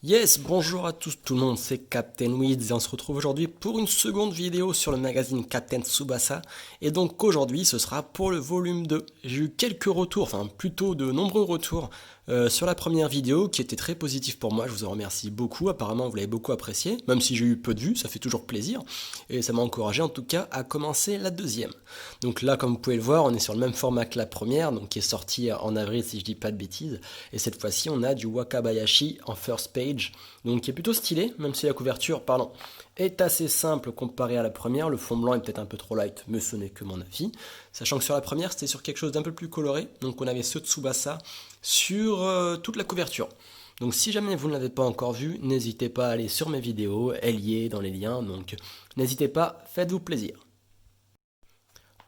Yes, bonjour à tous tout le monde, c'est Captain Weeds et on se retrouve aujourd'hui pour une seconde vidéo sur le magazine Captain Tsubasa. Et donc aujourd'hui ce sera pour le volume 2. J'ai eu quelques retours, enfin plutôt de nombreux retours sur la première vidéo qui était très positif pour moi, je vous en remercie beaucoup, apparemment vous l'avez beaucoup apprécié, même si j'ai eu peu de vues, ça fait toujours plaisir. Et ça m'a encouragé en tout cas à commencer la deuxième. Donc là comme vous pouvez le voir, on est sur le même format que la première, donc qui est sortie en avril si je dis pas de bêtises. Et cette fois-ci on a du Wakabayashi en first page, donc qui est plutôt stylé, même si la couverture, pardon, est assez simple comparée à la première. Le fond blanc est peut-être un peu trop light, mais ce n'est que mon avis. Sachant que sur la première, c'était sur quelque chose d'un peu plus coloré, donc on avait ce Tsubasa sur toute la couverture. Donc si jamais vous ne l'avez pas encore vu, n'hésitez pas à aller sur mes vidéos, elle y est dans les liens, donc n'hésitez pas, faites-vous plaisir.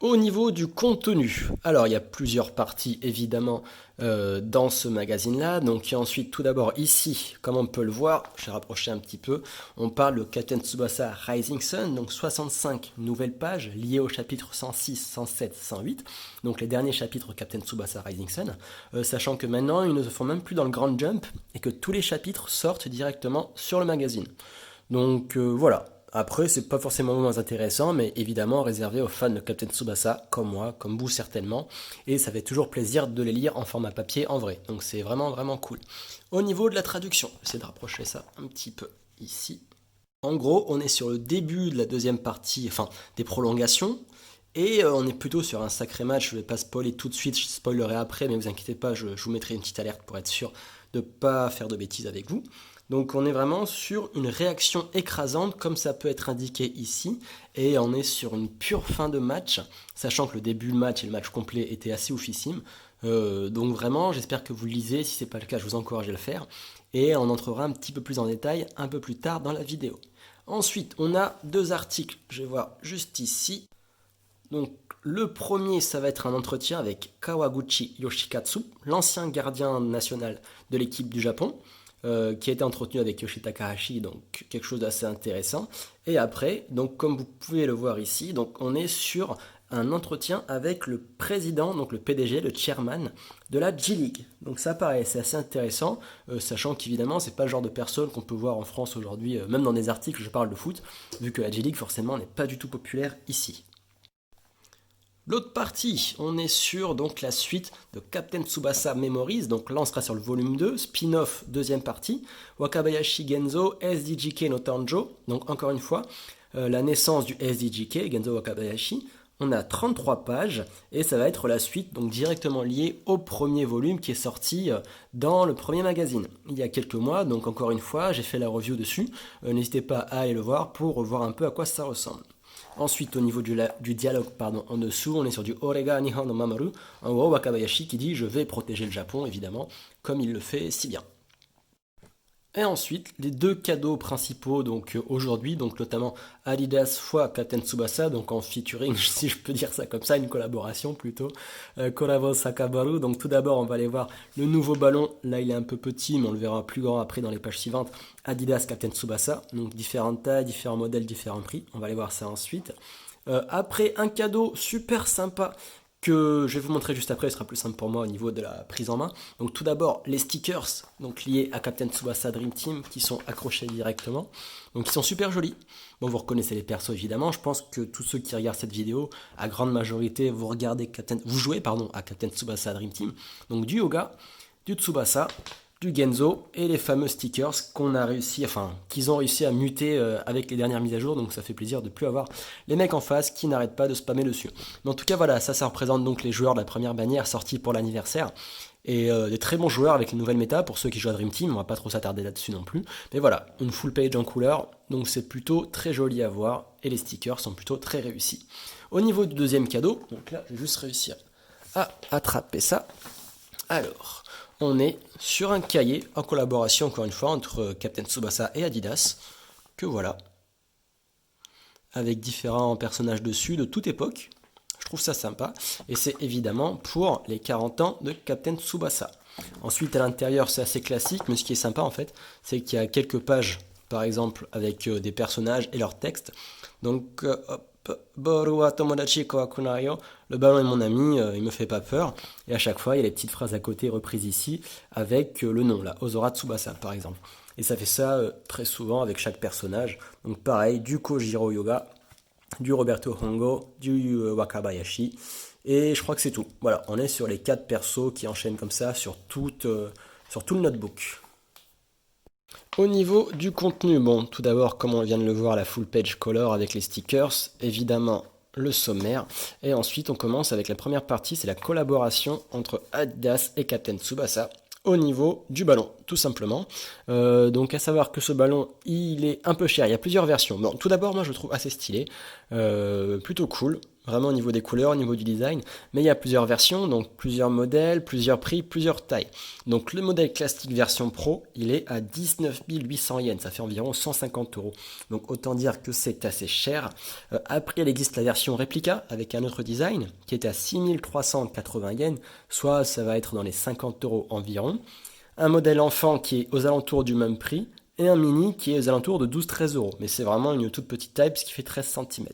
Au niveau du contenu, alors il y a plusieurs parties évidemment dans ce magazine-là. Donc ensuite, tout d'abord ici, comme on peut le voir, j'ai rapproché un petit peu, on parle de Captain Tsubasa Rising Sun, donc 65 nouvelles pages liées aux chapitres 106, 107, 108, donc les derniers chapitres Captain Tsubasa Rising Sun, sachant que maintenant ils ne se font même plus dans le Grand Jump et que tous les chapitres sortent directement sur le magazine. Donc voilà. Après, c'est pas forcément moins intéressant, mais évidemment réservé aux fans de Captain Tsubasa, comme moi, comme vous certainement. Et ça fait toujours plaisir de les lire en format papier en vrai. Donc c'est vraiment vraiment cool. Au niveau de la traduction, j'essaie de rapprocher ça un petit peu ici. En gros, on est sur le début de la deuxième partie, enfin des prolongations. Et on est plutôt sur un sacré match. Je ne vais pas spoiler tout de suite, je spoilerai après, mais vous inquiétez pas, je vous mettrai une petite alerte pour être sûr de ne pas faire de bêtises avec vous. Donc on est vraiment sur une réaction écrasante comme ça peut être indiqué ici et on est sur une pure fin de match, sachant que le début de match et le match complet étaient assez oufissime. Donc vraiment j'espère que vous le lisez, si ce n'est pas le cas je vous encourage à le faire et on entrera un petit peu plus en détail un peu plus tard dans la vidéo. Ensuite on a deux articles, je vais voir juste ici. Donc le premier, ça va être un entretien avec Kawaguchi Yoshikatsu, l'ancien gardien national de l'équipe du Japon, qui a été entretenu avec Yoshitaka Hashi, donc quelque chose d'assez intéressant. Et après, donc comme vous pouvez le voir ici, donc on est sur un entretien avec le président, donc le PDG, le chairman de la G-League. Donc ça paraît, c'est assez intéressant, sachant qu'évidemment c'est pas le genre de personne qu'on peut voir en France aujourd'hui, même dans des articles je parle de foot, vu que la G-League forcément n'est pas du tout populaire ici. L'autre partie, on est sur donc la suite de Captain Tsubasa Memories, donc là on sera sur le volume 2, spin-off deuxième partie, Wakabayashi Genzo, SDGK no Tanjo, donc encore une fois, la naissance du SDGK, Genzo Wakabayashi, on a 33 pages et ça va être la suite donc directement liée au premier volume qui est sorti dans le premier magazine il y a quelques mois, donc encore une fois j'ai fait la review dessus, n'hésitez pas à aller le voir pour voir un peu à quoi ça ressemble. Ensuite, au niveau du dialogue en dessous, on est sur du Orega Nihon no Mamaru, en haut Wakabayashi qui dit « Je vais protéger le Japon », évidemment, comme il le fait si bien. Et ensuite, les deux cadeaux principaux donc aujourd'hui, donc notamment Adidas fois Captain Tsubasa, donc en featuring, si je peux dire ça comme ça, une collaboration plutôt, Koravo Sakabaru. Donc tout d'abord, on va aller voir le nouveau ballon. Là, il est un peu petit, mais on le verra plus grand après dans les pages suivantes. Adidas Captain Tsubasa, donc différentes tailles, différents modèles, différents prix. On va aller voir ça ensuite. Après, un cadeau super sympa que je vais vous montrer juste après, ce sera plus simple pour moi au niveau de la prise en main. Donc tout d'abord les stickers donc liés à Captain Tsubasa Dream Team qui sont accrochés directement, donc ils sont super jolis. Bon, vous reconnaissez les persos évidemment, je pense que tous ceux qui regardent cette vidéo, à grande majorité, vous jouez à Captain Tsubasa Dream Team, donc du Yoga, du Tsubasa, du Genzo et les fameux stickers qu'ils ont réussi à muter avec les dernières mises à jour, donc ça fait plaisir de plus avoir les mecs en face qui n'arrêtent pas de spammer dessus. Mais en tout cas voilà, ça représente donc les joueurs de la première bannière sortie pour l'anniversaire, et des très bons joueurs avec les nouvelles méta pour ceux qui jouent à Dream Team, on va pas trop s'attarder là-dessus non plus, mais voilà, une full page en couleur, donc c'est plutôt très joli à voir, et les stickers sont plutôt très réussis. Au niveau du deuxième cadeau, donc là je vais juste réussir à attraper ça, alors on est sur un cahier en collaboration encore une fois entre Captain Tsubasa et Adidas, que voilà, avec différents personnages dessus de toute époque. Je trouve ça sympa, et c'est évidemment pour les 40 ans de Captain Tsubasa. Ensuite à l'intérieur c'est assez classique, mais ce qui est sympa en fait, c'est qu'il y a quelques pages, par exemple avec des personnages et leurs textes. Donc Boru wa tomodachi kawakunai yo, le ballon est mon ami, il me fait pas peur. Et à chaque fois, il y a les petites phrases à côté reprises ici avec le nom, là, Ozora Tsubasa par exemple. Et ça fait ça très souvent avec chaque personnage. Donc pareil, du Kojiro Yoga, du Roberto Hongo, du Wakabayashi. Et je crois que c'est tout. Voilà, on est sur les 4 persos qui enchaînent comme ça sur tout le notebook. Au niveau du contenu, bon, tout d'abord, comme on vient de le voir, la full page color avec les stickers, évidemment le sommaire, et ensuite on commence avec la première partie, c'est la collaboration entre Adidas et Captain Tsubasa au niveau du ballon, tout simplement. Donc à savoir que ce ballon, il est un peu cher, il y a plusieurs versions. Bon, tout d'abord, moi je le trouve assez stylé, plutôt cool, vraiment au niveau des couleurs, au niveau du design, mais il y a plusieurs versions, donc plusieurs modèles, plusieurs prix, plusieurs tailles. Donc le modèle classique version pro, il est à 19 800 yens, ça fait environ 150 euros. Donc autant dire que c'est assez cher. Après, il existe la version réplica avec un autre design qui est à 6 380 yens, soit ça va être dans les 50 euros environ. Un modèle enfant qui est aux alentours du même prix, et un mini qui est aux alentours de 12-13 euros. Mais c'est vraiment une toute petite taille puisqu'il fait 13 cm.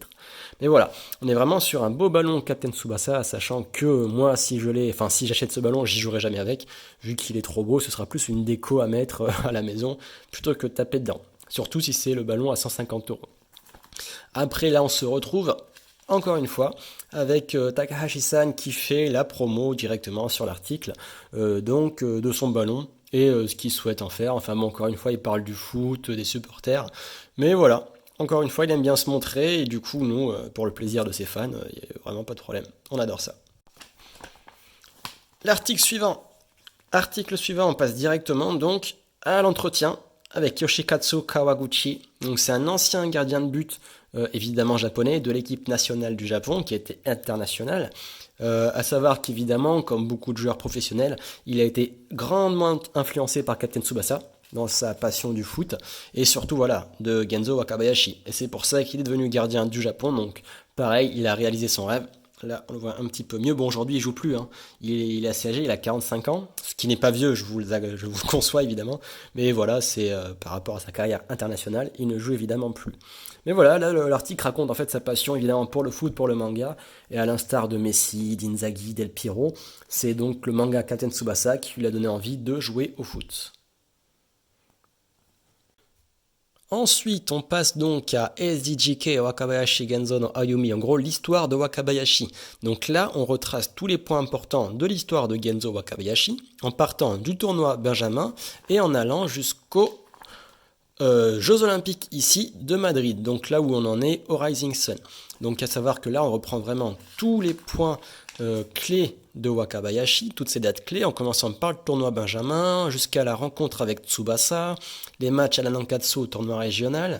Mais voilà, on est vraiment sur un beau ballon Captain Tsubasa, sachant que moi, si j'achète ce ballon, j'y jouerai jamais avec. Vu qu'il est trop beau, ce sera plus une déco à mettre à la maison plutôt que de taper dedans. Surtout si c'est le ballon à 150 euros. Après, là, on se retrouve encore une fois avec Takahashi-san qui fait la promo directement sur l'article de son ballon et ce qu'il souhaite en faire. Enfin bon, encore une fois, il parle du foot, des supporters, mais voilà, encore une fois, il aime bien se montrer et du coup, nous, pour le plaisir de ses fans, il n'y a vraiment pas de problème, on adore ça. L'article suivant. Article suivant, on passe directement donc à l'entretien avec Yoshikatsu Kawaguchi. Donc c'est un ancien gardien de but, évidemment japonais, de l'équipe nationale du Japon, qui était international. À savoir qu'évidemment, comme beaucoup de joueurs professionnels, il a été grandement influencé par Captain Tsubasa dans sa passion du foot, et surtout voilà, de Genzo Wakabayashi. Et c'est pour ça qu'il est devenu gardien du Japon, donc pareil, il a réalisé son rêve. Là, on le voit un petit peu mieux. Bon, aujourd'hui, il joue plus. Hein. Il est assez âgé, il a 45 ans, ce qui n'est pas vieux, je vous le conçois évidemment. Mais voilà, c'est par rapport à sa carrière internationale, il ne joue évidemment plus. Mais voilà, là, l'article raconte en fait sa passion évidemment pour le foot, pour le manga. Et à l'instar de Messi, d'Inzaghi, Del Piero, c'est donc le manga Captain Tsubasa qui lui a donné envie de jouer au foot. Ensuite, on passe donc à SDJK Wakabayashi Genzo no Ayumi, en gros l'histoire de Wakabayashi. Donc là, on retrace tous les points importants de l'histoire de Genzo Wakabayashi, en partant du tournoi Benjamin et en allant jusqu'aux Jeux Olympiques ici de Madrid, donc là où on en est au Rising Sun. Donc à savoir que là, on reprend vraiment tous les points clés de Wakabayashi, toutes ces dates clés, en commençant par le tournoi Benjamin, jusqu'à la rencontre avec Tsubasa, les matchs à la Nankatsu au tournoi régional,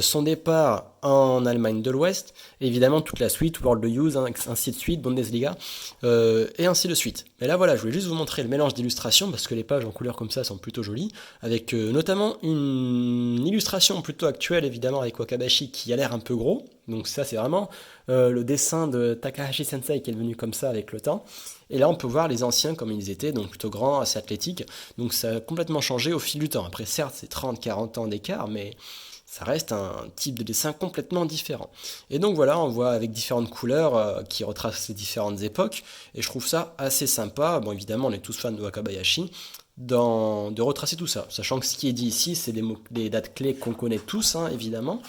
son départ en Allemagne de l'Ouest, et évidemment toute la suite, World Youth, ainsi de suite, Bundesliga, et ainsi de suite. Mais là voilà, je voulais juste vous montrer le mélange d'illustrations, parce que les pages en couleur comme ça sont plutôt jolies, avec notamment une illustration plutôt actuelle, évidemment, avec Wakabayashi qui a l'air un peu gros, donc ça c'est vraiment le dessin de Takahashi Sensei qui est devenu comme ça avec le temps. Et là on peut voir les anciens comme ils étaient, donc plutôt grands, assez athlétiques. Donc ça a complètement changé au fil du temps. Après certes c'est 30-40 ans d'écart, mais ça reste un type de dessin complètement différent. Et donc voilà, on voit avec différentes couleurs qui retracent ces différentes époques. Et je trouve ça assez sympa. Bon évidemment on est tous fans de Wakabayashi. De retracer tout ça, sachant que ce qui est dit ici, c'est des dates clés qu'on connaît tous, hein, évidemment,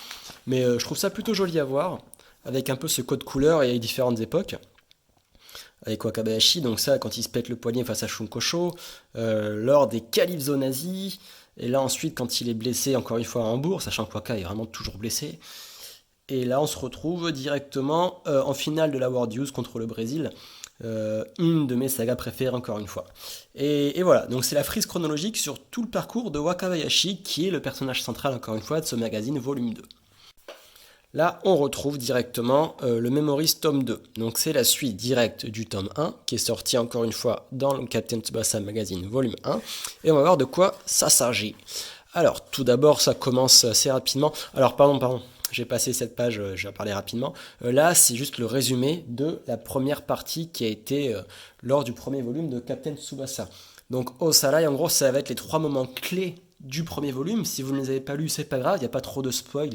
mais je trouve ça plutôt joli à voir, avec un peu ce code couleur et les différentes époques, avec Wakabayashi, donc ça, quand il se pète le poignet face à Shunkosho, lors des Calypso nazis, et là ensuite, quand il est blessé, encore une fois à Hambourg, sachant que Waka est vraiment toujours blessé, et là on se retrouve directement en finale de la World Youth contre le Brésil, une de mes sagas préférées encore une fois. Et voilà, donc c'est la frise chronologique sur tout le parcours de Wakabayashi, qui est le personnage central encore une fois de ce magazine volume 2. Là, on retrouve directement le Memories tome 2. Donc c'est la suite directe du tome 1, qui est sorti encore une fois dans le Captain Tsubasa Magazine volume 1. Et on va voir de quoi ça s'agit. Alors, tout d'abord, ça commence assez rapidement. Alors, pardon. J'ai passé cette page, je vais parler rapidement. Là, c'est juste le résumé de la première partie qui a été lors du premier volume de Captain Tsubasa. Donc, Osarai, en gros, ça va être les 3 moments clés du premier volume. Si vous ne les avez pas lus, c'est pas grave, il n'y a pas trop de spoil,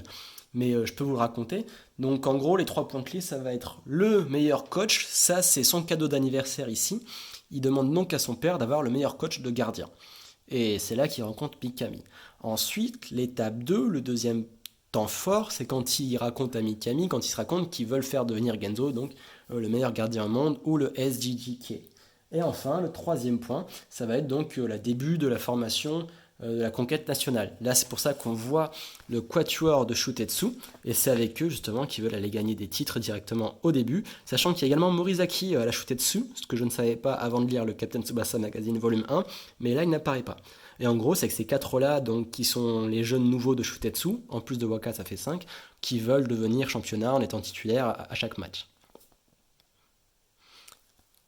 mais je peux vous le raconter. Donc, en gros, les 3 points clés, ça va être le meilleur coach. Ça, c'est son cadeau d'anniversaire ici. Il demande donc à son père d'avoir le meilleur coach de gardien. et c'est là qu'il rencontre Mikami. Ensuite, l'étape 2, le deuxième temps fort, c'est quand il raconte à Mikami, quand il se raconte qu'ils veulent faire devenir Genzo, donc le meilleur gardien au monde, ou le SGGK. Et enfin, le troisième point, ça va être donc le début de la formation de la conquête nationale. Là, c'est pour ça qu'on voit le quatuor de Shutetsu, et c'est avec eux justement qu'ils veulent aller gagner des titres directement au début, sachant qu'il y a également Morizaki à la Shutetsu, ce que je ne savais pas avant de lire le Captain Tsubasa Magazine volume 1, mais là il n'apparaît pas. Et en gros, c'est que ces quatre-là, donc, qui sont les jeunes nouveaux de Shutetsu, en plus de Waka, ça fait 5, qui veulent devenir championnat en étant titulaires à chaque match.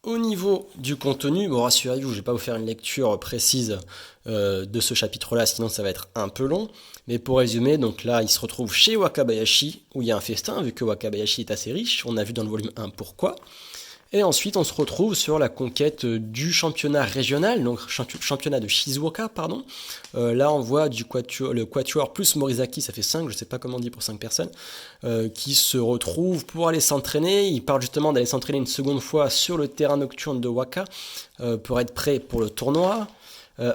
Au niveau du contenu, bon rassurez-vous, je ne vais pas vous faire une lecture précise de ce chapitre-là, sinon ça va être un peu long. Mais pour résumer, donc là, il se retrouve chez Wakabayashi, où il y a un festin, vu que Wakabayashi est assez riche. On a vu dans le volume 1 pourquoi. Et ensuite, on se retrouve sur la conquête du championnat régional, donc championnat de Shizuoka, pardon. Là, on voit le quatuor plus Morizaki, ça fait 5, je sais pas comment on dit pour 5 personnes, qui se retrouvent pour aller s'entraîner. Ils parlent justement d'aller s'entraîner une seconde fois sur le terrain nocturne de Waka pour être prêts pour le tournoi.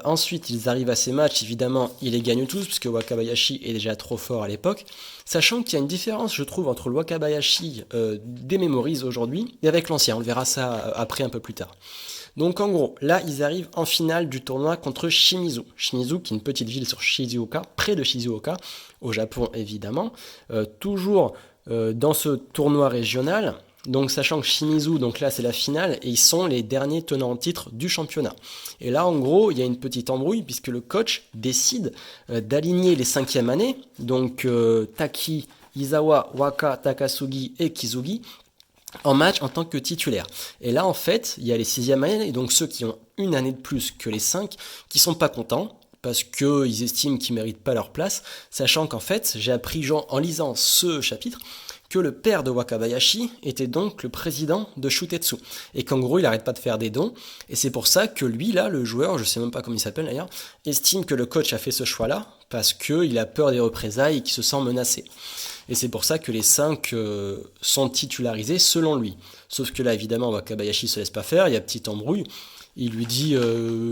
Ensuite, ils arrivent à ces matchs, évidemment, ils les gagnent tous, puisque Wakabayashi est déjà trop fort à l'époque. Sachant qu'il y a une différence, je trouve, entre le Wakabayashi des Memories aujourd'hui et avec l'ancien. On le verra ça après un peu plus tard. Donc en gros, là, ils arrivent en finale du tournoi contre Shimizu. Shimizu, qui est une petite ville sur Shizuoka, près de Shizuoka, au Japon évidemment. Toujours dans ce tournoi régional. Donc sachant que Shimizu, donc là c'est la finale, et ils sont les derniers tenants en titre du championnat. Et là en gros, il y a une petite embrouille, puisque le coach décide d'aligner les 5e années, donc Taki, Izawa, Waka, Takasugi et Kizugi, en match en tant que titulaire. Et là en fait, il y a les 6e années, et donc ceux qui ont une année de plus que les 5, qui sont pas contents, parce qu'ils estiment qu'ils ne méritent pas leur place, sachant qu'en fait, j'ai appris en lisant ce chapitre, que le père de Wakabayashi était donc le président de Shutetsu, et qu'en gros il arrête pas de faire des dons, et c'est pour ça que lui là, le joueur, je sais même pas comment il s'appelle d'ailleurs, estime que le coach a fait ce choix là, parce qu'il a peur des représailles et qu'il se sent menacé. Et c'est pour ça que les 5 sont titularisés selon lui. Sauf que là évidemment Wakabayashi se laisse pas faire, il y a petite embrouille, il lui dit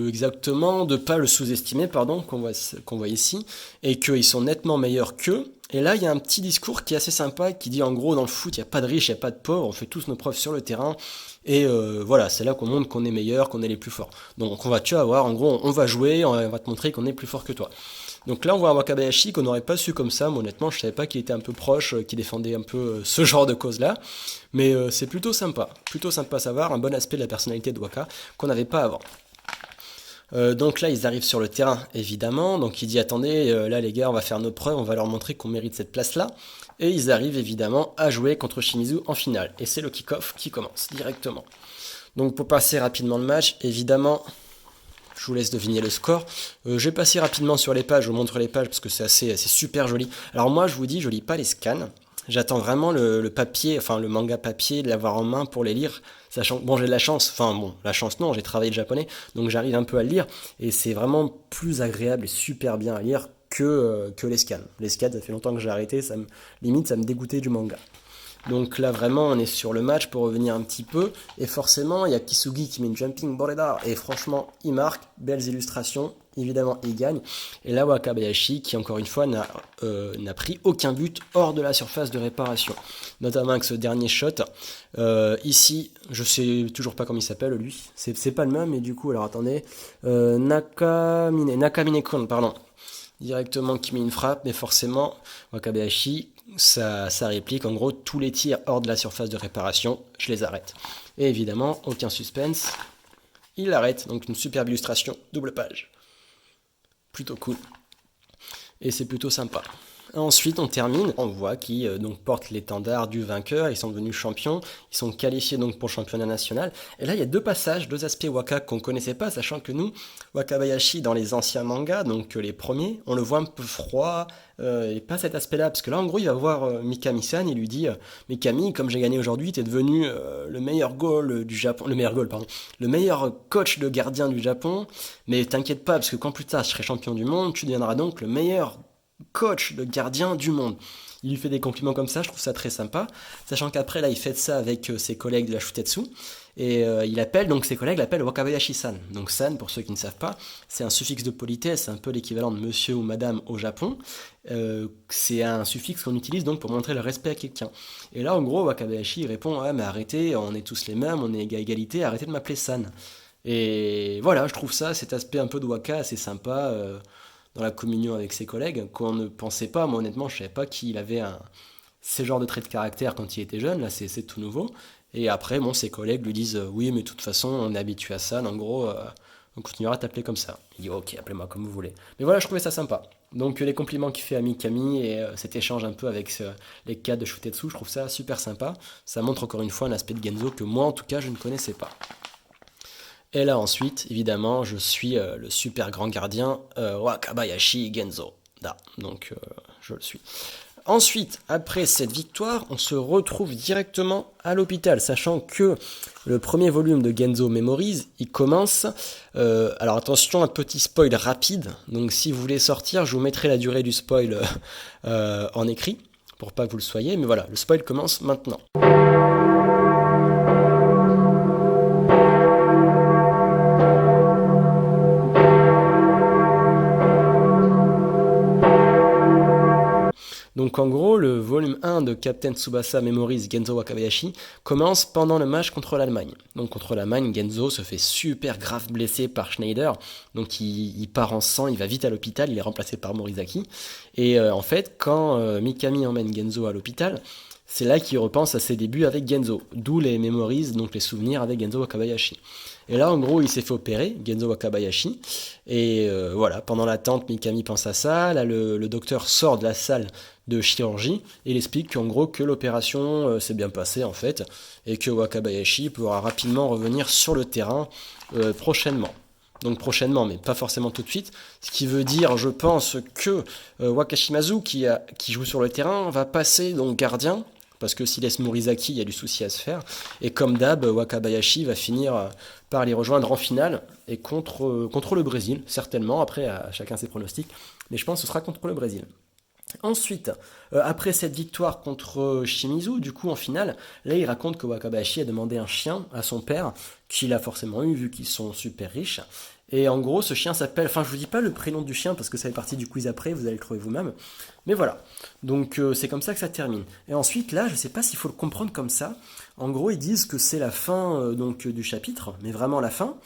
exactement de pas le sous-estimer, pardon, qu'on voit ici, et qu'ils sont nettement meilleurs qu'eux. Et là, il y a un petit discours qui est assez sympa, qui dit en gros, dans le foot, il n'y a pas de riches, il n'y a pas de pauvres, on fait tous nos preuves sur le terrain, et voilà, c'est là qu'on montre qu'on est meilleur, qu'on est les plus forts. Donc tu vas voir, en gros, on va jouer, on va te montrer qu'on est plus fort que toi. Donc là, on voit un Wakabayashi qu'on n'aurait pas su comme ça, mais honnêtement, je savais pas qu'il était un peu proche, qu'il défendait un peu ce genre de cause-là, mais c'est plutôt sympa à savoir, un bon aspect de la personnalité de Waka qu'on n'avait pas avant. Donc là, ils arrivent sur le terrain, évidemment. Donc il dit, attendez, là les gars, on va faire nos preuves, on va leur montrer qu'on mérite cette place-là. Et ils arrivent évidemment à jouer contre Shimizu en finale. Et c'est le kick-off qui commence directement. Donc pour passer rapidement le match, évidemment, je vous laisse deviner le score. Je vais passer rapidement sur les pages, je vous montre les pages parce que c'est super joli. Alors moi, je vous dis, je lis pas les scans. J'attends vraiment le papier, enfin le manga papier, de l'avoir en main pour les lire, sachant que bon j'ai de la chance, la chance non, j'ai travaillé le japonais, donc j'arrive un peu à le lire, et c'est vraiment plus agréable et super bien à lire que les scans. Les scans, ça fait longtemps que j'ai arrêté, ça me dégoûtait du manga. Donc là vraiment on est sur le match pour revenir un petit peu, et forcément il y a Kisugi qui met une jumping Boredar, et franchement il marque, belles illustrations, évidemment il gagne, et là Wakabayashi qui encore une fois n'a pris aucun but hors de la surface de réparation, notamment avec ce dernier shot, ici je sais toujours pas comment il s'appelle lui, c'est pas le même, mais du coup alors attendez, Nakamine-kun, pardon, directement qui met une frappe, mais forcément Wakabayashi, sa réplique, en gros, tous les tirs hors de la surface de réparation, je les arrête. Et évidemment, aucun suspense, il l'arrête, donc une superbe illustration, double page. Plutôt cool. Et c'est plutôt sympa. Ensuite, on termine, on voit qui donc porte l'étendard du vainqueur, ils sont devenus champions, ils sont qualifiés donc pour le championnat national. Et là, il y a deux passages, deux aspects Waka qu'on connaissait pas, sachant que nous, Wakabayashi, dans les anciens mangas, donc les premiers, on le voit un peu froid, et pas cet aspect-là, parce que là, en gros, il va voir Mikami-san, il lui dit Mikami, comme j'ai gagné aujourd'hui, t'es devenu le meilleur goal du Japon, le meilleur coach de gardien du Japon, mais t'inquiète pas, parce que quand plus tard je serai champion du monde, tu deviendras donc le meilleur coach de gardien du monde. il lui fait des compliments comme ça, je trouve ça très sympa. Sachant qu'après, là, il fait ça avec ses collègues de la Shutetsu. Et il appelle, donc ses collègues l'appellent Wakabayashi-san. Donc san, pour ceux qui ne savent pas, c'est un suffixe de politesse, c'est un peu l'équivalent de monsieur ou madame au Japon. C'est un suffixe qu'on utilise donc pour montrer le respect à quelqu'un. Et là, en gros, Wakabayashi il répond: ah, mais arrêtez, on est tous les mêmes, on est égalité, arrêtez de m'appeler san. Et voilà, je trouve ça, cet aspect un peu de Waka assez sympa dans la communion avec ses collègues, qu'on ne pensait pas. Moi, honnêtement, je savais pas qu'il avait ces genres de traits de caractère quand il était jeune, là, c'est tout nouveau. Et après, bon, ses collègues lui disent oui, mais de toute façon, on est habitué à ça, en gros, on continuera à t'appeler comme ça. Il dit ok, appelez-moi comme vous voulez. Mais voilà, je trouvais ça sympa. Donc, les compliments qu'il fait à Mikami et cet échange un peu avec les cadres de Shutetsu, je trouve ça super sympa. Ça montre encore une fois un aspect de Genzo que moi, en tout cas, je ne connaissais pas. Et là ensuite, évidemment, je suis le super grand gardien Wakabayashi Genzo. Da. Donc je le suis. Ensuite, après cette victoire, on se retrouve directement à l'hôpital, sachant que le premier volume de Genzo Memories, il commence... alors attention, un petit spoil rapide. Donc si vous voulez sortir, je vous mettrai la durée du spoil en écrit, pour pas que vous le soyez. Mais voilà, le spoil commence maintenant. Donc en gros, le volume 1 de Captain Tsubasa Memories Genzo Wakabayashi commence pendant le match contre l'Allemagne. Donc contre l'Allemagne, Genzo se fait super grave blessé par Schneider. Donc il part en sang, il va vite à l'hôpital, il est remplacé par Morizaki. Et en fait, quand Mikami emmène Genzo à l'hôpital, c'est là qu'il repense à ses débuts avec Genzo. D'où les Memories, donc les souvenirs avec Genzo Wakabayashi. Et là, en gros, il s'est fait opérer, Genzo Wakabayashi. Et voilà, pendant l'attente, Mikami pense à ça. Là, le docteur sort de la salle de chirurgie et il explique qu'en gros que l'opération s'est bien passée en fait et que Wakabayashi pourra rapidement revenir sur le terrain prochainement. Donc prochainement, mais pas forcément tout de suite. Ce qui veut dire, je pense, que Wakashimazu, qui joue sur le terrain, va passer donc gardien, parce que s'il laisse Morizaki, il y a du souci à se faire. Et comme d'hab, Wakabayashi va finir par les rejoindre en finale, et contre le Brésil, certainement. Après, chacun ses pronostics. Mais je pense que ce sera contre le Brésil. Ensuite, après cette victoire contre Shimizu, du coup en finale, là il raconte que Wakabayashi a demandé un chien à son père, qu'il a forcément eu vu qu'ils sont super riches. Et en gros, ce chien s'appelle, enfin je vous dis pas le prénom du chien parce que ça fait partie du quiz après, vous allez le trouver vous-même. Mais voilà, donc c'est comme ça que ça termine. Et ensuite là, je sais pas s'il faut le comprendre comme ça. En gros, ils disent que c'est la fin donc du chapitre, mais vraiment la fin,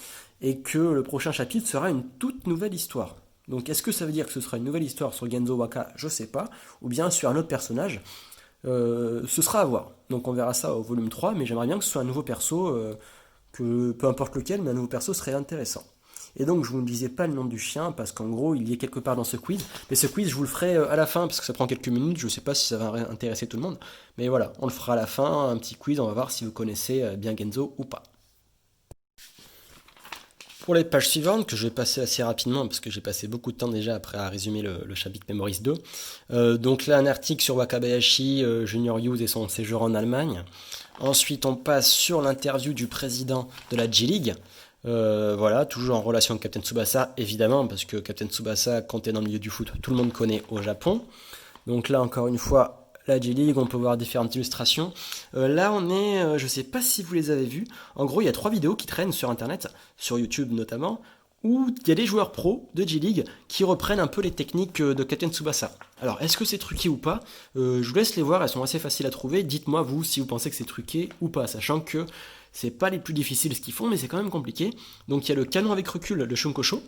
et que le prochain chapitre sera une toute nouvelle histoire. Donc est-ce que ça veut dire que ce sera une nouvelle histoire sur Genzo Waka? Je sais pas. Ou bien sur un autre personnage. Ce sera à voir. Donc on verra ça au volume 3, mais j'aimerais bien que ce soit un nouveau perso, que peu importe lequel, mais un nouveau perso serait intéressant. Et donc je vous ne disais pas le nom du chien, parce qu'en gros il y est quelque part dans ce quiz. Mais ce quiz je vous le ferai à la fin, parce que ça prend quelques minutes, je sais pas si ça va intéresser tout le monde. Mais voilà, on le fera à la fin, un petit quiz, on va voir si vous connaissez bien Genzo ou pas. Pour les pages suivantes, que je vais passer assez rapidement, parce que j'ai passé beaucoup de temps déjà après à résumer le chapitre Memories 2. Donc là, un article sur Wakabayashi, Junior Youth et son séjour en Allemagne. Ensuite, on passe sur l'interview du président de la J-League. Voilà, toujours en relation avec Captain Tsubasa, évidemment, parce que Captain Tsubasa, quand tu es dans le milieu du foot, tout le monde connaît au Japon. Donc là, encore une fois, la J-League, on peut voir différentes illustrations. Là, on est, je sais pas si vous les avez vues. En gros, il y a 3 vidéos qui traînent sur Internet, sur YouTube notamment, où il y a des joueurs pros de J-League qui reprennent un peu les techniques de Captain Tsubasa. Alors, est-ce que c'est truqué ou pas? Je vous laisse les voir, elles sont assez faciles à trouver. Dites-moi, vous, si vous pensez que c'est truqué ou pas, sachant que c'est pas les plus difficiles ce qu'ils font, mais c'est quand même compliqué. Donc, il y a le canon avec recul de Shunkosho,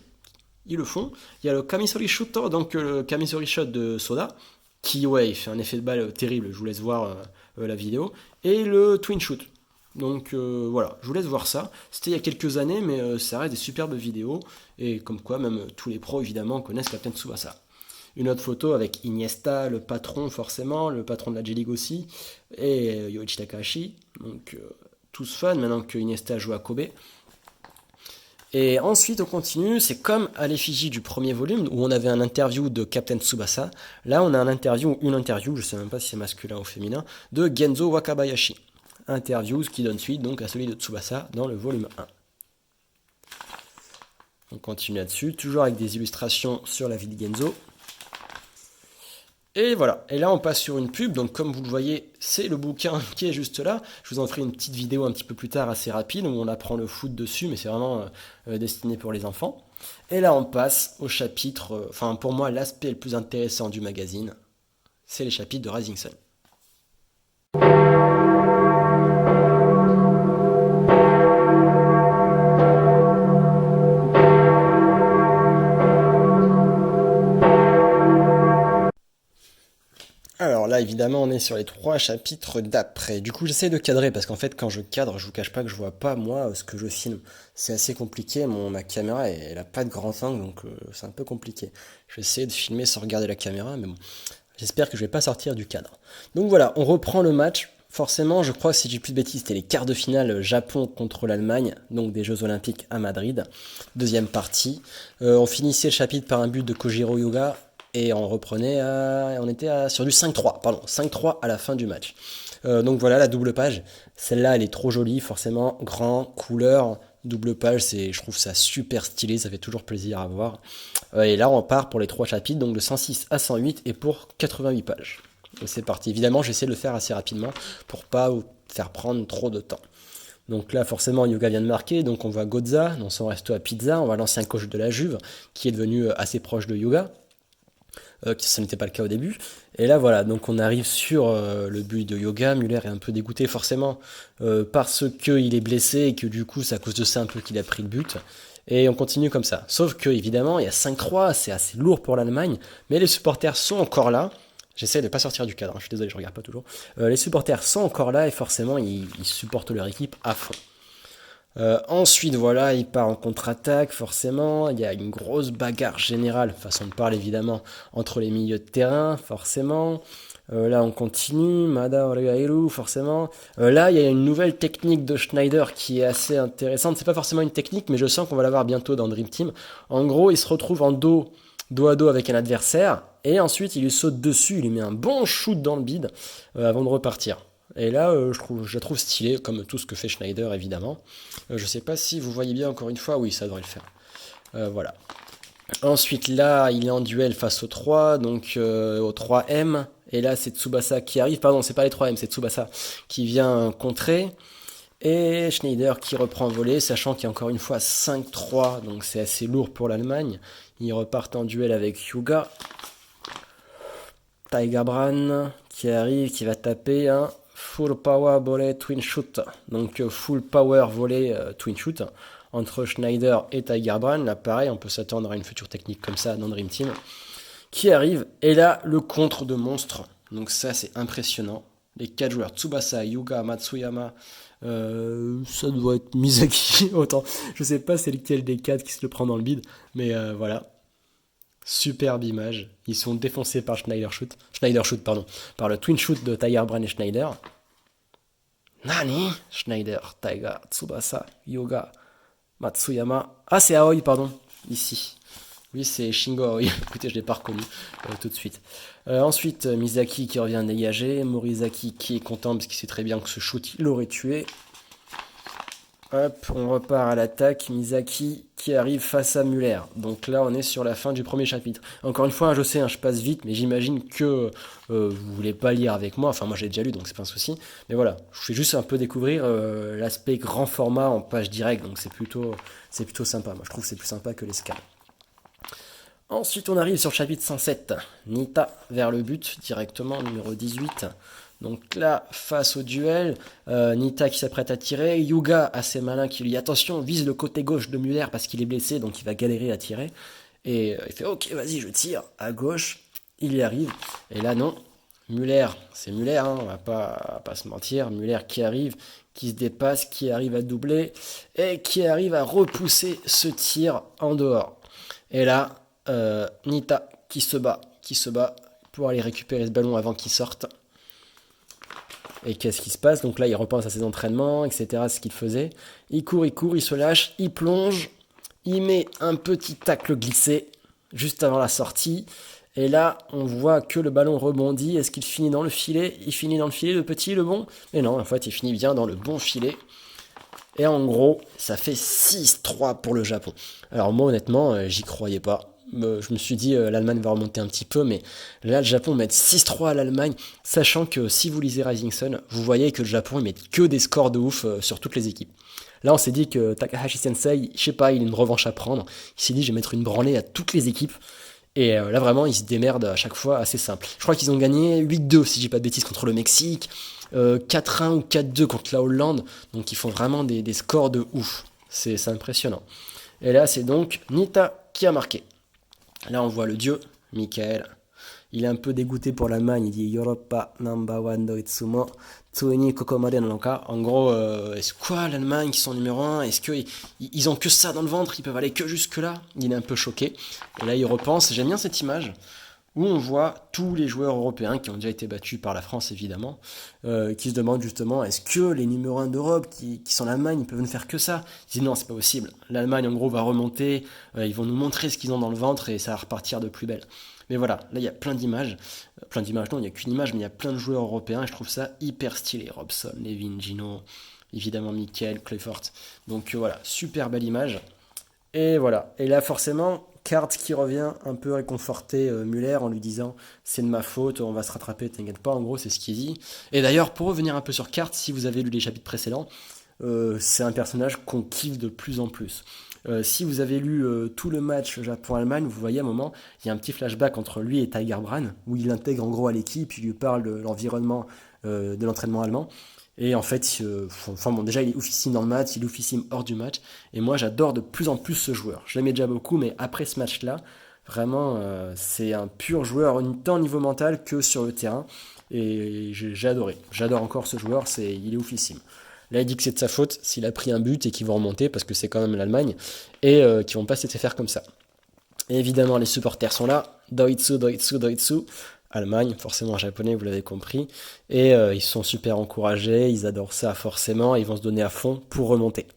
ils le font. Il y a le Kamisori Shooter, donc le Kamisori Shot de Soda, qui, ouais, il fait un effet de balle terrible, je vous laisse voir la vidéo, et le Twin Shoot. Donc voilà, je vous laisse voir ça. C'était il y a quelques années, mais ça reste des superbes vidéos, et comme quoi, même tous les pros, évidemment, connaissent Captain Tsubasa. Une autre photo avec Iniesta, le patron forcément, le patron de la J-League aussi, et Yoichi Takahashi, donc tous fans maintenant que Iniesta joue à Kobe. Et ensuite, on continue, c'est comme à l'effigie du premier volume, où on avait un interview de Captain Tsubasa. Là, on a une interview, je sais même pas si c'est masculin ou féminin, de Genzo Wakabayashi. Interview, ce qui donne suite donc à celui de Tsubasa dans le volume 1. On continue là-dessus, toujours avec des illustrations sur la vie de Genzo. Et voilà, et là on passe sur une pub, donc comme vous le voyez, c'est le bouquin qui est juste là. Je vous en ferai une petite vidéo un petit peu plus tard assez rapide où on apprend le foot dessus, mais c'est vraiment destiné pour les enfants. Et là on passe au chapitre, enfin pour moi l'aspect le plus intéressant du magazine, c'est les chapitres de Rising Sun. Alors là, évidemment, on est sur les 3 chapitres d'après. Du coup, j'essaie de cadrer parce qu'en fait, quand je cadre, je vous cache pas que je vois pas moi ce que je filme. C'est assez compliqué. Ma caméra, elle a pas de grand angle, donc c'est un peu compliqué. Je vais essayer de filmer sans regarder la caméra, mais bon, j'espère que je vais pas sortir du cadre. Donc voilà, on reprend le match. Forcément, je crois que si j'ai plus de bêtises, c'était les quarts de finale Japon contre l'Allemagne, donc des Jeux Olympiques à Madrid. Deuxième partie. On finissait le chapitre par un but de Kojiro Yuga. Et on reprenait, on était sur du 5-3, pardon, 5-3 à la fin du match. Donc voilà la double page. Celle-là, elle est trop jolie, forcément, grand, couleur, double page, je trouve ça super stylé, ça fait toujours plaisir à voir. Et là, on part pour les 3 chapitres, donc de 106 à 108 et pour 88 pages. C'est parti. Évidemment, j'essaie de le faire assez rapidement pour pas vous faire prendre trop de temps. Donc là, forcément, Yuga vient de marquer, donc on voit Gozza dans son resto à pizza, on voit l'ancien coach de la Juve, qui est devenu assez proche de Yuga. Ça n'était pas le cas au début. Et là voilà, donc on arrive sur le but de Yoga. Müller est un peu dégoûté forcément parce qu'il est blessé et que du coup c'est à cause de ça un peu qu'il a pris le but. Et on continue comme ça. Sauf que évidemment il y a 5-3, c'est assez lourd pour l'Allemagne, mais les supporters sont encore là. J'essaie de pas sortir du cadre, hein, je suis désolé, je regarde pas toujours. Les supporters sont encore là et forcément ils supportent leur équipe à fond. Ensuite, voilà, il part en contre-attaque, forcément. Il y a une grosse bagarre générale, façon de parler évidemment, entre les milieux de terrain, forcément. Là, on continue, Mada Oregairu, forcément. Là, il y a une nouvelle technique de Schneider qui est assez intéressante. C'est pas forcément une technique, mais je sens qu'on va la voir bientôt dans Dream Team. En gros, il se retrouve en dos à dos avec un adversaire, et ensuite il lui saute dessus, il lui met un bon shoot dans le bide avant de repartir. Et là, je la trouve stylée, comme tout ce que fait Schneider, évidemment. Je sais pas si vous voyez bien, encore une fois, oui, ça devrait le faire. Voilà. Ensuite, là, il est en duel face aux 3, donc aux 3M. Et là, c'est Tsubasa qui arrive. Pardon, c'est pas les 3M, c'est Tsubasa qui vient contrer. Et Schneider qui reprend voler, sachant qu'il y a encore une fois 5-3, donc c'est assez lourd pour l'Allemagne. Ils repartent en duel avec Yuga. Tiger Bran qui arrive, qui va taper un full power volley twin shoot. Donc full power volley twin shoot entre Schneider et Tiger Bran. Là pareil, on peut s'attendre à une future technique comme ça dans Dream Team. Qui arrive, et là le contre de monstre. Donc ça c'est impressionnant. Les 4 joueurs, Tsubasa, Yuga, Matsuyama, ça doit être Misaki, autant. Je sais pas c'est lequel des 4 qui se le prend dans le bide, mais voilà. Superbe image. Ils sont défoncés par Schneider Shoot, pardon, par le twin shoot de Tiger Bran et Schneider. Nani? Schneider, Tiger, Tsubasa, Yoga, Matsuyama. Ah, c'est Aoi, pardon, ici. Oui, c'est Shingo Aoi. Écoutez, je ne l'ai pas reconnu tout de suite. Ensuite, Misaki qui revient dégager. Morizaki qui est content parce qu'il sait très bien que ce shoot, il l'aurait tué. Hop, on repart à l'attaque. Misaki qui arrive face à Müller. Donc là, on est sur la fin du premier chapitre. Encore une fois, je sais, je passe vite, mais j'imagine que vous voulez pas lire avec moi. Enfin, moi, j'ai déjà lu, donc c'est pas un souci. Mais voilà, je fais juste un peu découvrir l'aspect grand format en page directe. Donc c'est plutôt sympa. Moi, je trouve que c'est plus sympa que les scans. Ensuite, on arrive sur le chapitre 107. Nita vers le but, directement, numéro 18. Donc là, face au duel, Nita qui s'apprête à tirer, Yuga assez malin qui lui dit attention, vise le côté gauche de Müller parce qu'il est blessé, donc il va galérer à tirer. Et il fait ok, vas-y, je tire à gauche, il y arrive. Et là, non, Müller, c'est Müller, hein, on va pas se mentir, Müller qui arrive, qui se dépasse, qui arrive à doubler et qui arrive à repousser ce tir en dehors. Et là, Nita qui se bat pour aller récupérer ce ballon avant qu'il sorte. Et qu'est-ce qui se passe? Donc là, il repense à ses entraînements, etc., ce qu'il faisait. Il court, il se lâche, il plonge, il met un petit tacle glissé juste avant la sortie. Et là, on voit que le ballon rebondit. Est-ce qu'il finit dans le filet? Il finit dans le filet, le petit, le bon? Mais non, en fait, il finit bien dans le bon filet. Et en gros, ça fait 6-3 pour le Japon. Alors moi, honnêtement, j'y croyais pas. je me suis dit l'Allemagne va remonter un petit peu, mais là le Japon met 6-3 à l'Allemagne, sachant que si vous lisez Rising Sun, vous voyez que le Japon ils mettent que des scores de ouf sur toutes les équipes. Là on s'est dit que Takahashi Sensei, je sais pas, il a une revanche à prendre, il s'est dit je vais mettre une branlée à toutes les équipes, et là vraiment il se démerde à chaque fois assez simple. Je crois qu'ils ont gagné 8-2 si j'ai pas de bêtises contre le Mexique, 4-1 ou 4-2 contre la Hollande, donc ils font vraiment des scores de ouf, c'est impressionnant. Et là c'est donc Nita qui a marqué. Là, on voit le dieu, Michael. Il est un peu dégoûté pour l'Allemagne. Il dit Europa number one doitsumo tsueni kokomade no ka. En gros, est-ce quoi l'Allemagne qui sont numéro 1? Est-ce qu'ils ont que ça dans le ventre? Ils peuvent aller que jusque-là? Il est un peu choqué. Et là, il repense. J'aime bien cette image où on voit tous les joueurs européens qui ont déjà été battus par la France, évidemment, qui se demandent justement, est-ce que les numéros 1 d'Europe, qui sont l'Allemagne, ils peuvent ne faire que ça? Ils disent non, c'est pas possible. L'Allemagne, en gros, va remonter, ils vont nous montrer ce qu'ils ont dans le ventre et ça va repartir de plus belle. Mais voilà, là, il y a plein d'images. Plein d'images, non, il n'y a qu'une image, mais il y a plein de joueurs européens et je trouve ça hyper stylé. Robson, Levin, Gino, évidemment Michael, Clifford. Donc voilà, super belle image. Et voilà. Et là, forcément, Kart qui revient un peu réconforter Muller en lui disant c'est de ma faute, on va se rattraper, t'inquiète pas. En gros, c'est ce qu'il dit. Et d'ailleurs, pour revenir un peu sur Kart, si vous avez lu les chapitres précédents, c'est un personnage qu'on kiffe de plus en plus. Si vous avez lu tout le match Japon-Allemagne, vous voyez à un moment, il y a un petit flashback entre lui et Tiger Brand, où il l'intègre en gros à l'équipe, il lui parle de l'environnement de l'entraînement allemand. Et en fait, enfin bon, déjà il est oufissime dans le match, il est oufissime hors du match. Et moi j'adore de plus en plus ce joueur. Je l'aimais déjà beaucoup, mais après ce match-là, vraiment c'est un pur joueur, tant au niveau mental que sur le terrain. Et j'ai adoré. J'adore encore ce joueur, il est oufissime. Là il dit que c'est de sa faute s'il a pris un but et qu'ils vont remonter, parce que c'est quand même l'Allemagne, et qu'ils vont pas se laisser faire comme ça. Et évidemment les supporters sont là. Doitsu, Doitsu, Doitsu. Allemagne, forcément japonais, vous l'avez compris. Et ils sont super encouragés, ils adorent ça forcément, ils vont se donner à fond pour remonter.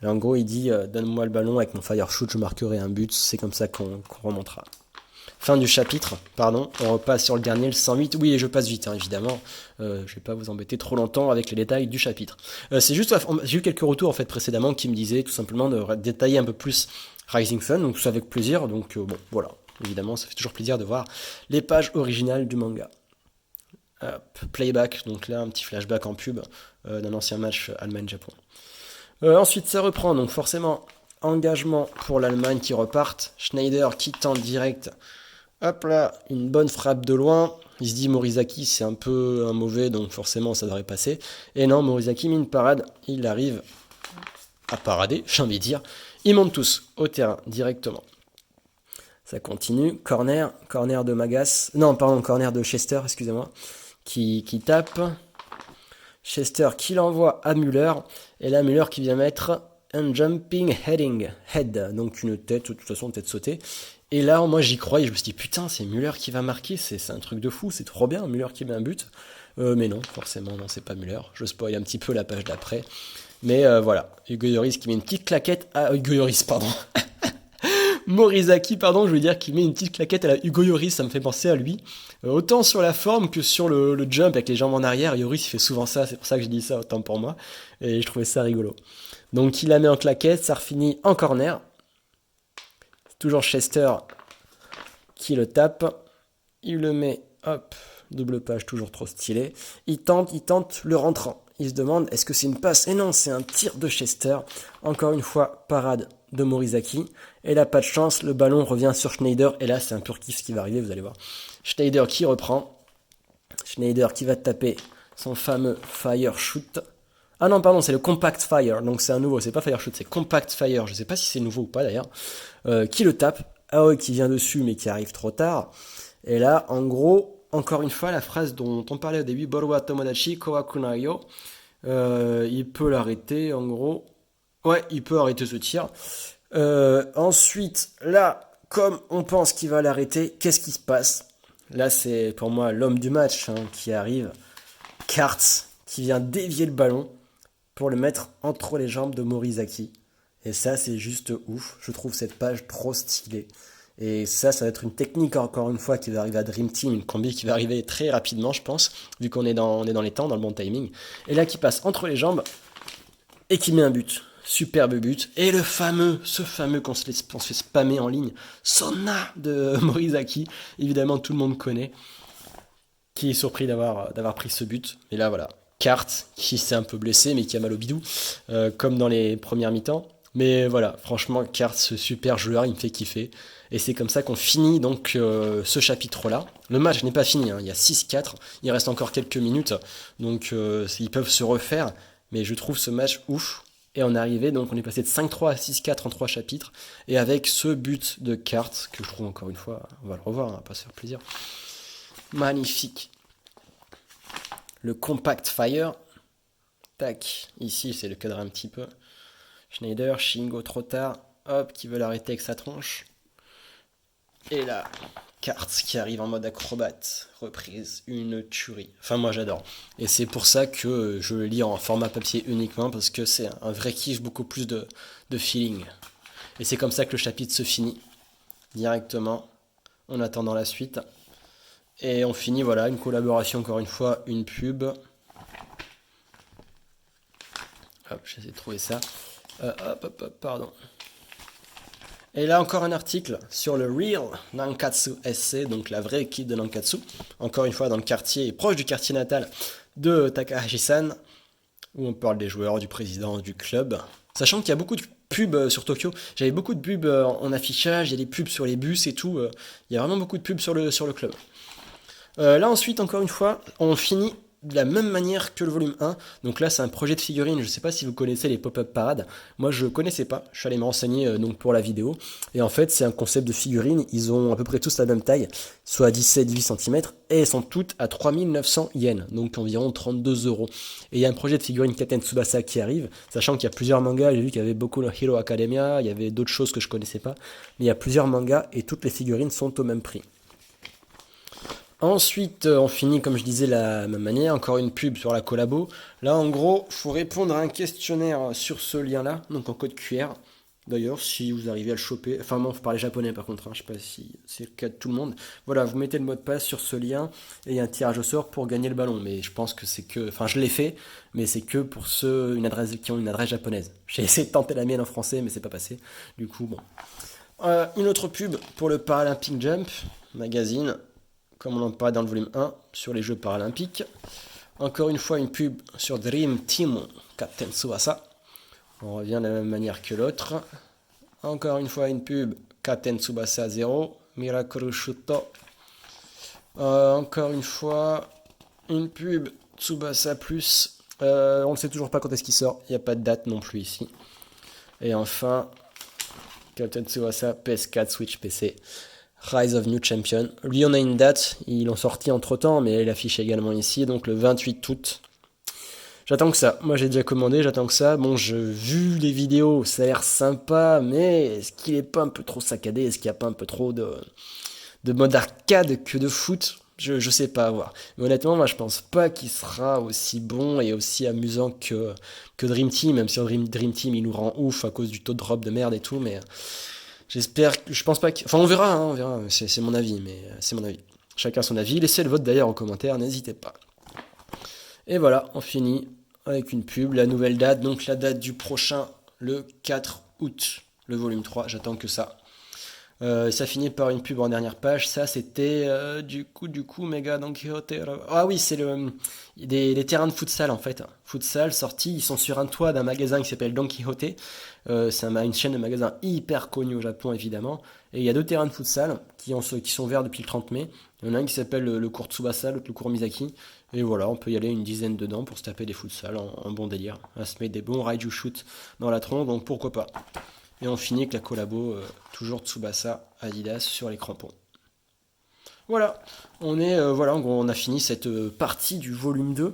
Et en gros, il dit donne-moi le ballon, avec mon fire shoot, je marquerai un but, c'est comme ça qu'on remontera. Fin du chapitre, pardon, on repasse sur le dernier, le 108. Oui, et je passe vite, hein, évidemment. Je vais pas vous embêter trop longtemps avec les détails du chapitre. C'est juste, j'ai eu quelques retours en fait précédemment qui me disaient tout simplement de détailler un peu plus Rising Sun, donc ça avec plaisir. Donc bon, voilà. Évidemment, ça fait toujours plaisir de voir les pages originales du manga. Playback, donc là un petit flashback en pub d'un ancien match Allemagne-Japon. Ensuite ça reprend, donc forcément engagement pour l'Allemagne qui repartent. Schneider qui tente direct. Hop là, une bonne frappe de loin. Il se dit Morizaki c'est un peu un mauvais, donc forcément ça devrait passer. Et non, Morizaki met une parade, il arrive à parader, j'ai envie de dire. Ils montent tous au terrain directement. Ça continue, corner de Magas, non pardon, corner de Chester, excusez-moi, qui tape. Chester qui l'envoie à Müller, et là Müller qui vient mettre un jumping head, donc une tête, de toute façon tête sautée. Et là moi j'y croyais, je me suis dit putain c'est Müller qui va marquer, c'est un truc de fou, c'est trop bien, Müller qui met un but. Mais non, forcément non, c'est pas Müller, je spoil un petit peu la page d'après. Mais voilà, Hugo Lloris qui met une petite claquette à Hugo Lloris, pardon. Morizaki, pardon, je veux dire qu'il met une petite claquette à la Hugo Lloris, ça me fait penser à lui. Autant sur la forme que sur le jump avec les jambes en arrière, Lloris il fait souvent ça, c'est pour ça que j'ai dit ça, autant pour moi. Et je trouvais ça rigolo. Donc il la met en claquette, ça finit en corner. Toujours Chester qui le tape. Il le met, hop, double page, toujours trop stylé. Il tente le rentrant. Il se demande, est-ce que c'est une passe? Et non, c'est un tir de Chester. Encore une fois, parade de Morizaki. Et là, pas de chance, le ballon revient sur Schneider. Et là, c'est un pur kiff ce qui va arriver, vous allez voir. Schneider qui reprend. Schneider qui va taper son fameux fire shoot. Ah non, pardon, c'est le compact fire. Donc c'est un nouveau, c'est pas fire shoot, c'est compact fire. Je sais pas si c'est nouveau ou pas d'ailleurs. Qui le tape. Aoi qui vient dessus, mais qui arrive trop tard. Et là, en gros, encore une fois, la phrase dont on parlait au début, Boru wa Tomodachi, Kawakunayo. Il peut l'arrêter, en gros. Ouais, il peut arrêter ce tir. Ensuite, là, comme on pense qu'il va l'arrêter, qu'est-ce qui se passe? Là, c'est pour moi l'homme du match qui arrive. Karts, qui vient dévier le ballon pour le mettre entre les jambes de Morizaki. Et ça, c'est juste ouf. Je trouve cette page trop stylée. Et ça va être une technique, encore une fois, qui va arriver à Dream Team, une combi qui va arriver très rapidement, je pense, vu qu'on est dans les temps, dans le bon timing. Et là, qui passe entre les jambes et qui met un but. superbe but. Et ce fameux qu'on se fait spammer en ligne, Sonna de Morizaki, évidemment tout le monde connaît, qui est surpris d'avoir pris ce but. Et là voilà, Carte qui s'est un peu blessé mais qui a mal au bidou, comme dans les premières mi-temps. Mais voilà, franchement, Carte, ce super joueur, il me fait kiffer. Et c'est comme ça qu'on finit donc ce chapitre-là. Le match n'est pas fini, hein, il y a 6-4, il reste encore quelques minutes, donc ils peuvent se refaire. Mais je trouve ce match ouf. Et on est arrivé, donc on est passé de 5-3 à 6-4 en 3 chapitres. Et avec ce but de Carte, que je trouve encore une fois, on va le revoir, on va pas se faire plaisir. Magnifique. Le Compact Fire. Tac, ici c'est le cadre un petit peu. Schneider, Shingo trop tard, hop, qui veut l'arrêter avec sa tronche. Et là, Carte qui arrive en mode acrobate, reprise, une tuerie. Enfin moi j'adore. Et c'est pour ça que je le lis en format papier uniquement, parce que c'est un vrai kiff, beaucoup plus de feeling. Et c'est comme ça que le chapitre se finit, directement, en attendant la suite. Et on finit, voilà, une collaboration encore une fois, une pub. Hop, j'essaie de trouver ça. Pardon. Et là encore un article sur le Real Nankatsu SC, donc la vraie équipe de Nankatsu, encore une fois dans le quartier, proche du quartier natal de Takahashi-san, où on parle des joueurs, du président, du club. Sachant qu'il y a beaucoup de pubs sur Tokyo, j'avais beaucoup de pubs en affichage, il y a des pubs sur les bus et tout, il y a vraiment beaucoup de pubs sur le club. Là ensuite, encore une fois, on finit de la même manière que le volume 1. Donc là, c'est un projet de figurine. Je ne sais pas si vous connaissez les pop-up parades. Moi, je ne connaissais pas. Je suis allé me renseigner donc pour la vidéo. Et en fait, c'est un concept de figurine. Ils ont à peu près tous la même taille, soit 17-18 cm. Et elles sont toutes à 3900 yens, donc environ 32 euros. Et il y a un projet de figurine Katen Tsubasa qui arrive, sachant qu'il y a plusieurs mangas. J'ai vu qu'il y avait beaucoup de Hero Academia, il y avait d'autres choses que je ne connaissais pas. Mais il y a plusieurs mangas et toutes les figurines sont au même prix. Ensuite, on finit, comme je disais, la même manière, encore une pub sur la collabo. Là, en gros, il faut répondre à un questionnaire sur ce lien-là, donc en code QR. D'ailleurs, si vous arrivez à le choper, enfin bon, il faut parler japonais par contre, hein, je sais pas si c'est le cas de tout le monde. Voilà, vous mettez le mot de passe sur ce lien et il y a un tirage au sort pour gagner le ballon. Mais je pense que c'est que, enfin je l'ai fait, mais c'est que pour ceux qui ont une adresse japonaise. J'ai essayé de tenter la mienne en français, mais c'est pas passé. Du coup, bon. Une autre pub pour le Paralympic Jump magazine, comme on en parlait dans le volume 1, sur les Jeux paralympiques. Encore une fois, une pub sur Dream Team Captain Tsubasa. On revient de la même manière que l'autre. Encore une fois, une pub Captain Tsubasa 0, Miracle Shuto. Encore une fois, une pub Tsubasa Plus. On ne sait toujours pas quand est-ce qu'il sort. Il n'y a pas de date non plus ici. Et enfin, Captain Tsubasa PS4, Switch, PC. Rise of New Champion. Lui, on a une date, ils l'ont sorti entre temps, mais il affiche également ici, donc le 28 août. J'attends que ça. Moi, j'ai déjà commandé, j'attends que ça. Bon, j'ai vu les vidéos, ça a l'air sympa, mais est-ce qu'il est pas un peu trop saccadé? Est-ce qu'il n'y a pas un peu trop de mode arcade que de foot? Je sais pas, à voir. Mais honnêtement, moi, je pense pas qu'il sera aussi bon et aussi amusant que Dream Team, même si Dream Team, il nous rend ouf à cause du taux de drop de merde et tout, mais j'espère, je pense pas que... Enfin, on verra, hein, on verra, c'est mon avis, mais c'est mon avis. Chacun son avis, laissez le vote d'ailleurs en commentaire, n'hésitez pas. Et voilà, on finit avec une pub, la nouvelle date, donc la date du prochain, le 4 août, le volume 3, j'attends que ça. Ça finit par une pub en dernière page, ça c'était du coup, méga Don Quixote. Ah oui, c'est les terrains de futsal en fait. Futsal sortis, ils sont sur un toit d'un magasin qui s'appelle Don Quixote. C'est une chaîne de magasins hyper connue au Japon évidemment. Et il y a 2 terrains de futsal qui sont ouverts depuis le 30 mai. Il y en a un qui s'appelle le cours Tsubasa, l'autre le cours Misaki. Et voilà, on peut y aller une dizaine dedans pour se taper des futsal en bon délire. À se mettre des bons raiju shoot dans la tronche, donc pourquoi pas. Et on finit avec la collabo, toujours Tsubasa Adidas sur les crampons. Voilà, on a fini cette partie du volume 2.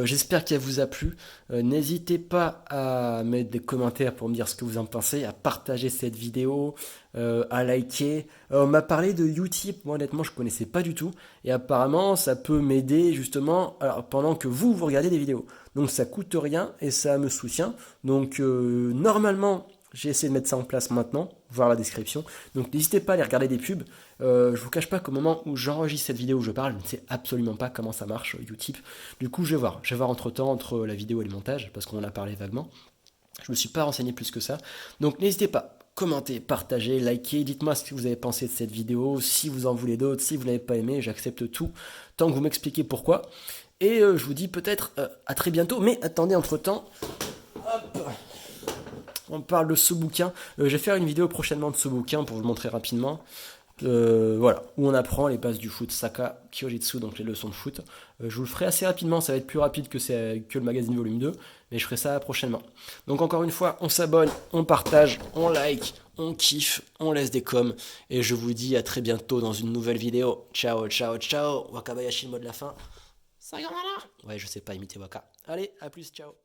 J'espère qu'elle vous a plu. N'hésitez pas à mettre des commentaires pour me dire ce que vous en pensez, à partager cette vidéo, à liker. On m'a parlé de Utip, moi honnêtement je ne connaissais pas du tout. Et apparemment ça peut m'aider justement pendant que vous regardez des vidéos. Donc ça coûte rien et ça me soutient. Donc normalement... J'ai essayé de mettre ça en place maintenant, voir la description. Donc n'hésitez pas à aller regarder des pubs. Je vous cache pas qu'au moment où j'enregistre cette vidéo où je parle, je ne sais absolument pas comment ça marche Utip. Du coup, je vais voir entre temps, entre la vidéo et le montage, parce qu'on en a parlé vaguement. Je me suis pas renseigné plus que ça. Donc n'hésitez pas, commentez, partagez, likez, dites-moi ce que vous avez pensé de cette vidéo, si vous en voulez d'autres, si vous n'avez pas aimé, j'accepte tout, tant que vous m'expliquez pourquoi. Et je vous dis peut-être à très bientôt, mais attendez entre-temps, hop, on parle de ce bouquin. Je vais faire une vidéo prochainement de ce bouquin pour vous le montrer rapidement. Voilà, où on apprend les bases du foot, Saka, Kyojitsu, donc les leçons de foot. Je vous le ferai assez rapidement, ça va être plus rapide que le magazine volume 2, mais je ferai ça prochainement. Donc encore une fois, on s'abonne, on partage, on like, on kiffe, on laisse des coms, et je vous dis à très bientôt dans une nouvelle vidéo. Ciao, ciao, ciao, Wakabayashi le mot de la fin. Sayonara. Ouais, je sais pas imiter Waka. Allez, à plus, ciao.